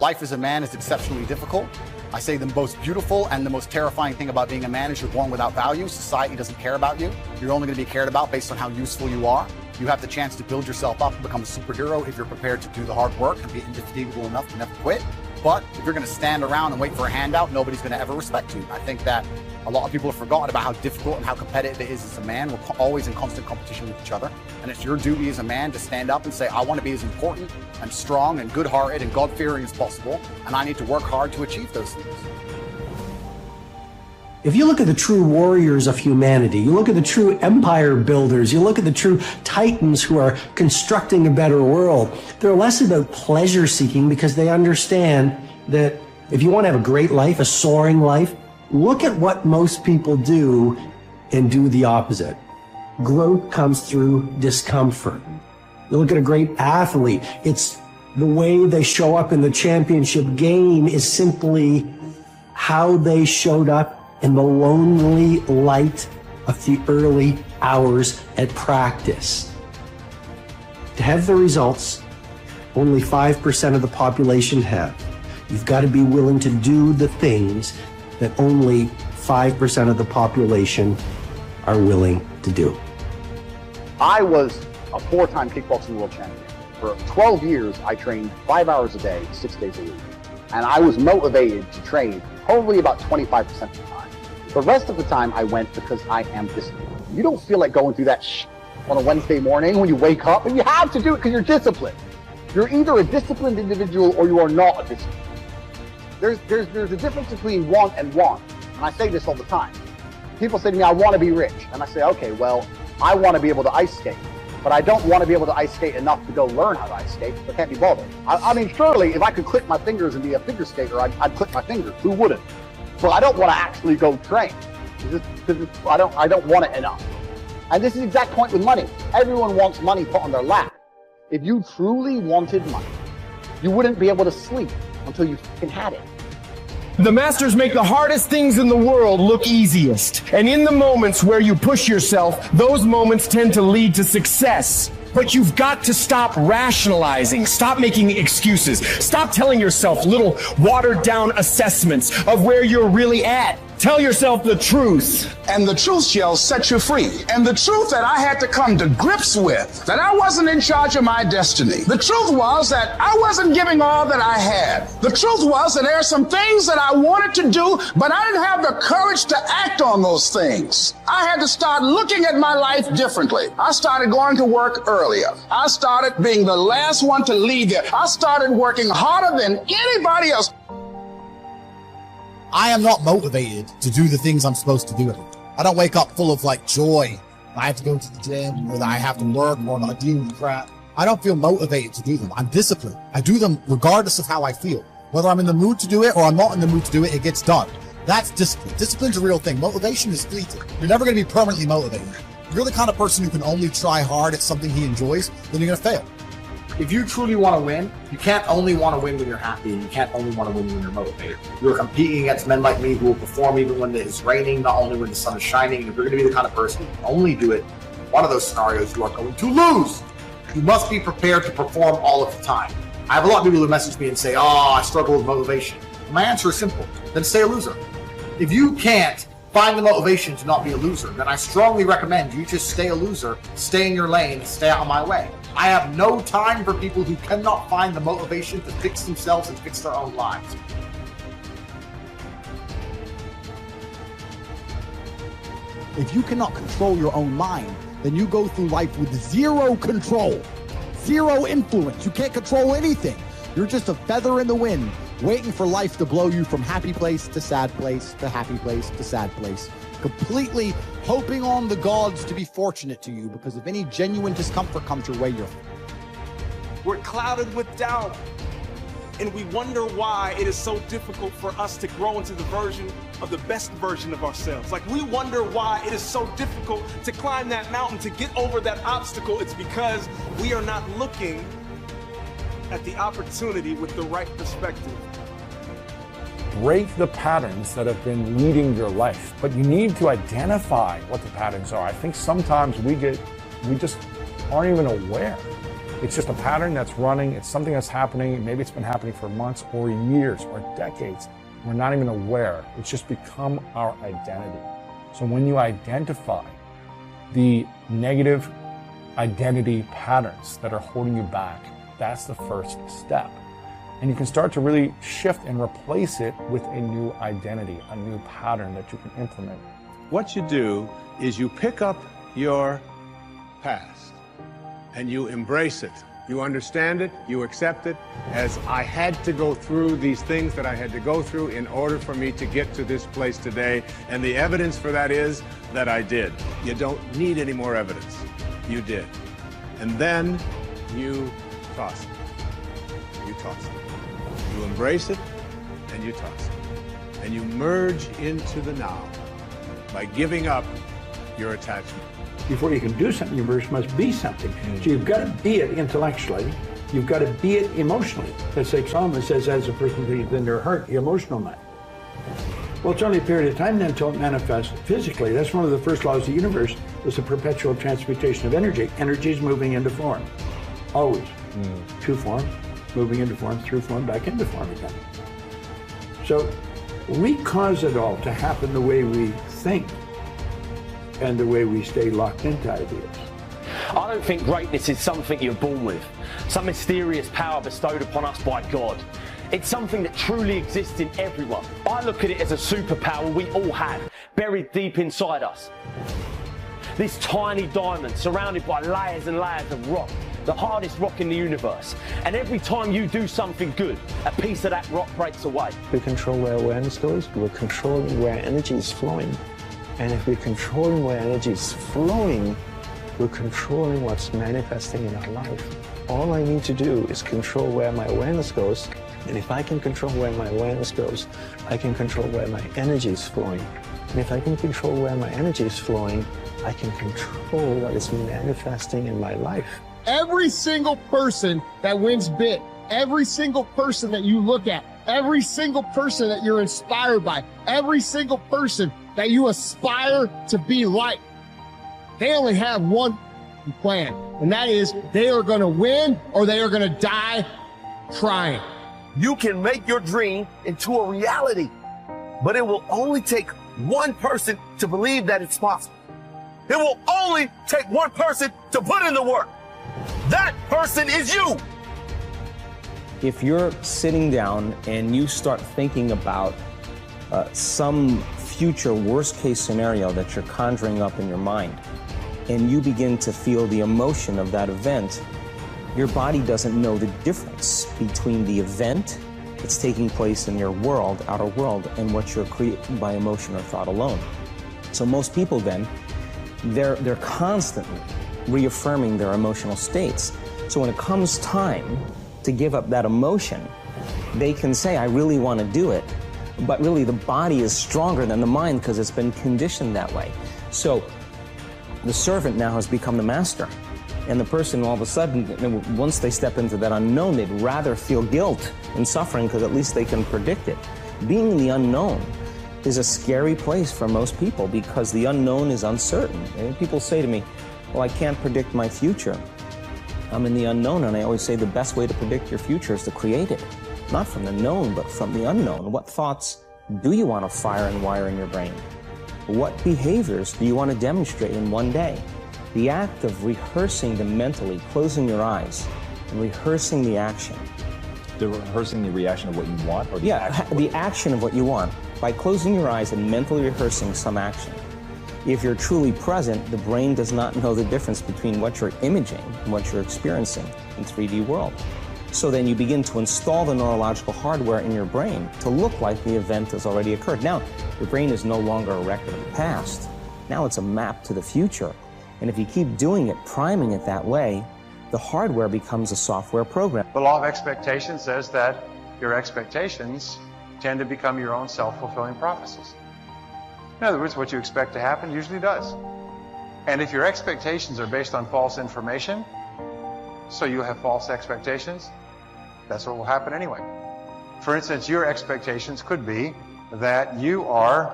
Life as a man is exceptionally difficult. I say the most beautiful and the most terrifying thing about being a man is you're born without value. Society doesn't care about you. You're only going to be cared about based on how useful you are. You have the chance to build yourself up and become a superhero if you're prepared to do the hard work and be indefatigable enough to never quit. But if you're going to stand around and wait for a handout, nobody's going to ever respect you. I think that a lot of people have forgotten about how difficult and how competitive it is as a man. We're always in constant competition with each other. And it's your duty as a man to stand up and say, I want to be as important and strong and good-hearted and God-fearing as possible. And I need to work hard to achieve those things. If you look at the true warriors of humanity, you look at the true empire builders, you look at the true titans who are constructing a better world, they're less about pleasure seeking because they understand that if you want to have a great life, a soaring life, look at what most people do and do the opposite. Growth comes through discomfort. You look at a great athlete, it's the way they show up in the championship game is simply how they showed up in the lonely light of the early hours at practice. To have the results only 5% of the population have. You've got to be willing to do the things that only 5% of the population are willing to do. I was a 4-time kickboxing world champion. For 12 years, I trained 5 hours a day, 6 days a week. And I was motivated to train probably about 25% of the time. The rest of the time I went because I am disciplined. You don't feel like going through that on a Wednesday morning when you wake up, and you have to do it because you're disciplined. You're either a disciplined individual or you are not a disciplined. There's a difference between want and want. And I say this all the time. People say to me, I want to be rich. And I say, okay, well, I want to be able to ice skate. But I don't want to be able to ice skate enough to go learn how to ice skate. I can't be bothered. I mean, surely if I could click my fingers and be a figure skater, I'd click my fingers. Who wouldn't? So I don't want to actually go train because I don't want it enough. And this is the exact point with money. Everyone wants money put on their lap. If you truly wanted money, you wouldn't be able to sleep until you fucking had it. The masters make the hardest things in the world look easiest. And in the moments where you push yourself, those moments tend to lead to success. But you've got to stop rationalizing, stop making excuses, stop telling yourself little watered down assessments of where you're really at. Tell yourself the truth. And the truth shall set you free. And the truth that I had to come to grips with, that I wasn't in charge of my destiny. The truth was that I wasn't giving all that I had. The truth was that there are some things that I wanted to do, but I didn't have the courage to act on those things. I had to start looking at my life differently. I started going to work earlier. I started being the last one to leave there. I started working harder than anybody else. I am not motivated to do the things I'm supposed to do. I don't wake up full of joy. I have to go to the gym, or that I have to work, or I deal with crap. I don't feel motivated to do them. I'm disciplined. I do them regardless of how I feel. Whether I'm in the mood to do it or I'm not in the mood to do it, it gets done. That's discipline. Discipline's a real thing. Motivation is fleeting. You're never going to be permanently motivated. If you're the kind of person who can only try hard at something he enjoys, then you're going to fail. If you truly want to win, you can't only want to win when you're happy, and you can't only want to win when you're motivated. You're competing against men like me who will perform even when it's raining, not only when the sun is shining. And if you're going to be the kind of person who can only do it in one of those scenarios, you are going to lose. You must be prepared to perform all of the time. I have a lot of people who message me and say, I struggle with motivation. My answer is simple. Then stay a loser. If you can't find the motivation to not be a loser, then I strongly recommend you just stay a loser, stay in your lane, and stay out of my way. I have no time for people who cannot find the motivation to fix themselves and fix their own lives. If you cannot control your own mind, then you go through life with zero control, zero influence. You can't control anything. You're just a feather in the wind, waiting for life to blow you from happy place to sad place to happy place to sad place, completely hoping on the gods to be fortunate to you, because if any genuine discomfort comes your way, we're clouded with doubt, and we wonder why it is so difficult for us to grow into the best version of ourselves. We wonder why it is so difficult to climb that mountain, to get over that obstacle. It's because we are not looking at the opportunity with the right perspective. Break the patterns that have been leading your life, but you need to identify what the patterns are. I think sometimes we just aren't even aware It's just a pattern that's running. It's something that's happening. Maybe it's been happening for months or years or decades. We're not even aware. It's just become our identity. So when you identify the negative identity patterns that are holding you back, that's the first step. And you can start to really shift and replace it with a new identity, a new pattern that you can implement. What you do is you pick up your past and you embrace it. You understand it, you accept it, as I had to go through these things that I had to go through in order for me to get to this place today. And the evidence for that is that I did. You don't need any more evidence. You did. And then you toss it. You toss it. You embrace it and you toss it. And you merge into the now by giving up your attachment. Before you can do something, you first must be something. So you've got to be it intellectually. You've got to be it emotionally. That's like Solomon says, as a person believes in their heart, the emotional man. Well, it's only a period of time then until it manifests physically. That's one of the first laws of the universe, is the perpetual transmutation of energy. Energy is moving into form, always. To form, moving into form, through form, back into form again. So we cause it all to happen the way we think and the way we stay locked into ideas. I don't think greatness is something you're born with, some mysterious power bestowed upon us by God. It's something that truly exists in everyone. I look at it as a superpower we all have, buried deep inside us. This tiny diamond surrounded by layers and layers of rock, the hardest rock in the universe. And every time you do something good, a piece of that rock breaks away. We control where awareness goes, we're controlling where energy is flowing. And if we're controlling where energy is flowing, we're controlling what's manifesting in our life. All I need to do is control where my awareness goes. And if I can control where my awareness goes, I can control where my energy is flowing. And if I can control where my energy is flowing, I can control what is manifesting in my life. Every single person that wins big, every single person that you look at, every single person that you're inspired by, every single person that you aspire to be like, they only have one plan, and that is they are going to win or they are going to die trying. You can make your dream into a reality, but it will only take one person to believe that it's possible. It will only take one person to put in the work. That person is you. If you're sitting down and you start thinking about some future worst case scenario that you're conjuring up in your mind, and you begin to feel the emotion of that event, your body doesn't know the difference between the event that's taking place in your world, outer world, and what you're creating by emotion or thought alone. So most people then, they're constantly reaffirming their emotional states. So when it comes time to give up that emotion, they can say, I really want to do it. But really the body is stronger than the mind because it's been conditioned that way. So the servant now has become the master. And the person all of a sudden, once they step into that unknown, they'd rather feel guilt and suffering because at least they can predict it. Being in the unknown is a scary place for most people because the unknown is uncertain. And people say to me, well, I can't predict my future. I'm in the unknown, and I always say the best way to predict your future is to create it. Not from the known, but from the unknown. What thoughts do you want to fire and wire in your brain? What behaviors do you want to demonstrate in one day? The act of rehearsing them mentally, closing your eyes, and rehearsing the action. The rehearsing the reaction of what you want? Or the action the action of what you want. By closing your eyes and mentally rehearsing some action. If you're truly present, the brain does not know the difference between what you're imaging and what you're experiencing in 3D world. So then you begin to install the neurological hardware in your brain to look like the event has already occurred. Now, your brain is no longer a record of the past. Now it's a map to the future. And if you keep doing it, priming it that way, the hardware becomes a software program. The law of expectation says that your expectations tend to become your own self-fulfilling prophecies. In other words, what you expect to happen usually does. And if your expectations are based on false information, so you have false expectations, that's what will happen anyway. For instance, your expectations could be that you are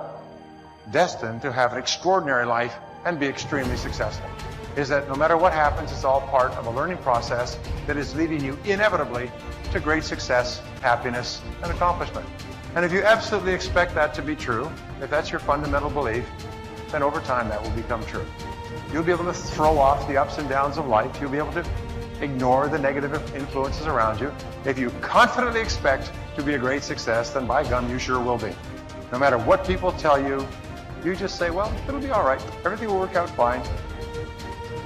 destined to have an extraordinary life and be extremely successful. is that no matter what happens, it's all part of a learning process that is leading you inevitably to great success, happiness, and accomplishment. And if you absolutely expect that to be true, if that's your fundamental belief, then over time that will become true. You'll be able to throw off the ups and downs of life. You'll be able to ignore the negative influences around you. If you confidently expect to be a great success, then by gum, you sure will be. No matter what people tell you, you just say, well, it'll be all right. Everything will work out fine.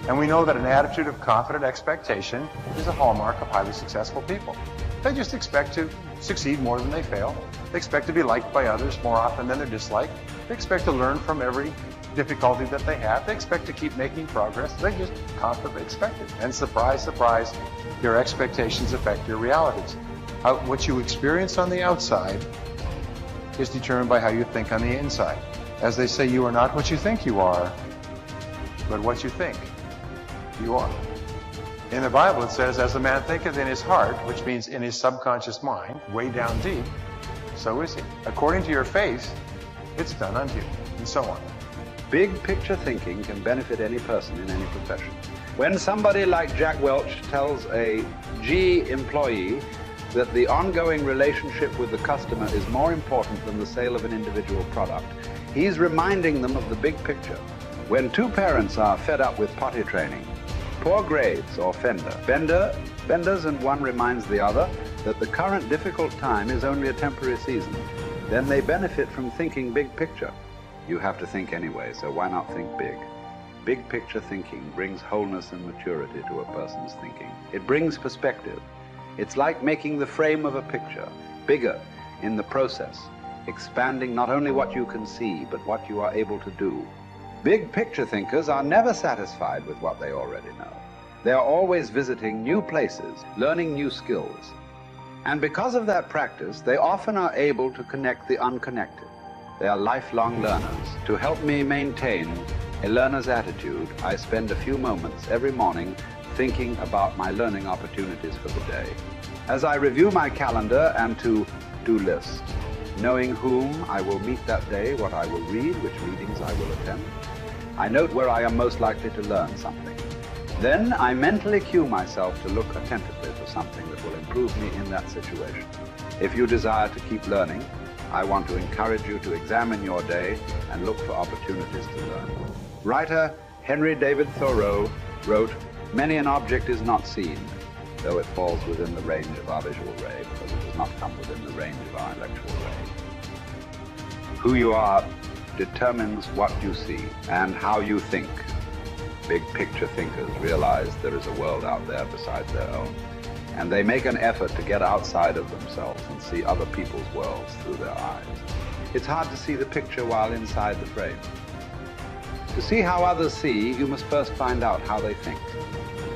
And we know that an attitude of confident expectation is a hallmark of highly successful people. They just expect to succeed more than they fail. They expect to be liked by others more often than they're disliked. They expect to learn from every difficulty that they have. They expect to keep making progress. They just confidently expect it. And surprise, surprise, your expectations affect your realities. What you experience on the outside is determined by how you think on the inside. As they say, you are not what you think you are, but what you think you are. In the Bible it says, as a man thinketh in his heart, which means in his subconscious mind, way down deep, so is he. According to your faith, it's done unto you, and so on. Big picture thinking can benefit any person in any profession. When somebody like Jack Welch tells a G employee that the ongoing relationship with the customer is more important than the sale of an individual product, he's reminding them of the big picture. When two parents are fed up with potty training, poor grades or benders, and one reminds the other that the current difficult time is only a temporary season, then they benefit from thinking big picture. You have to think anyway, so why not think big? Big picture thinking brings wholeness and maturity to a person's thinking. It brings perspective. It's like making the frame of a picture bigger in the process, expanding not only what you can see, but what you are able to do. Big picture thinkers are never satisfied with what they already know. They are always visiting new places, learning new skills. And because of that practice, they often are able to connect the unconnected. They are lifelong learners. To help me maintain a learner's attitude, I spend a few moments every morning thinking about my learning opportunities for the day. As I review my calendar and to-do list, knowing whom I will meet that day, what I will read, which meetings I will attend, I note where I am most likely to learn something. Then I mentally cue myself to look attentively for something that will improve me in that situation. If you desire to keep learning, I want to encourage you to examine your day and look for opportunities to learn. Writer Henry David Thoreau wrote, "Many an object is not seen, though it falls within the range of our visual ray, because it does not come within the range of our intellectual ray." Who you are determines what you see and how you think. Big picture thinkers realize there is a world out there besides their own, and they make an effort to get outside of themselves and see other people's worlds through their eyes. It's hard to see the picture while inside the frame. To see how others see, you must first find out how they think.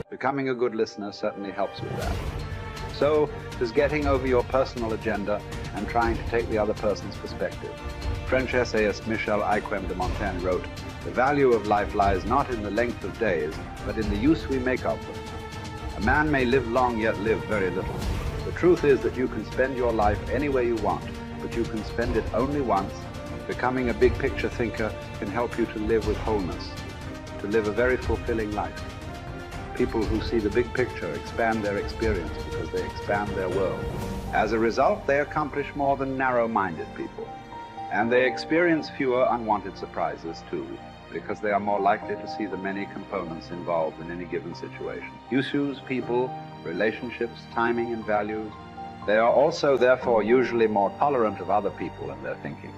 Becoming a good listener certainly helps with that. So does getting over your personal agenda and trying to take the other person's perspective. French essayist Michel Ayquem de Montaigne wrote, "The value of life lies not in the length of days, but in the use we make of them. A man may live long yet live very little. The truth is that you can spend your life any way you want, but you can spend it only once. Becoming a big picture thinker can help you to live with wholeness, to live a very fulfilling life. People who see the big picture expand their experience because they expand their world. As a result, they accomplish more than narrow-minded people. And they experience fewer unwanted surprises too, because they are more likely to see the many components involved in any given situation. Issues, people, relationships, timing, and values. They are also, therefore, usually more tolerant of other people and their thinking.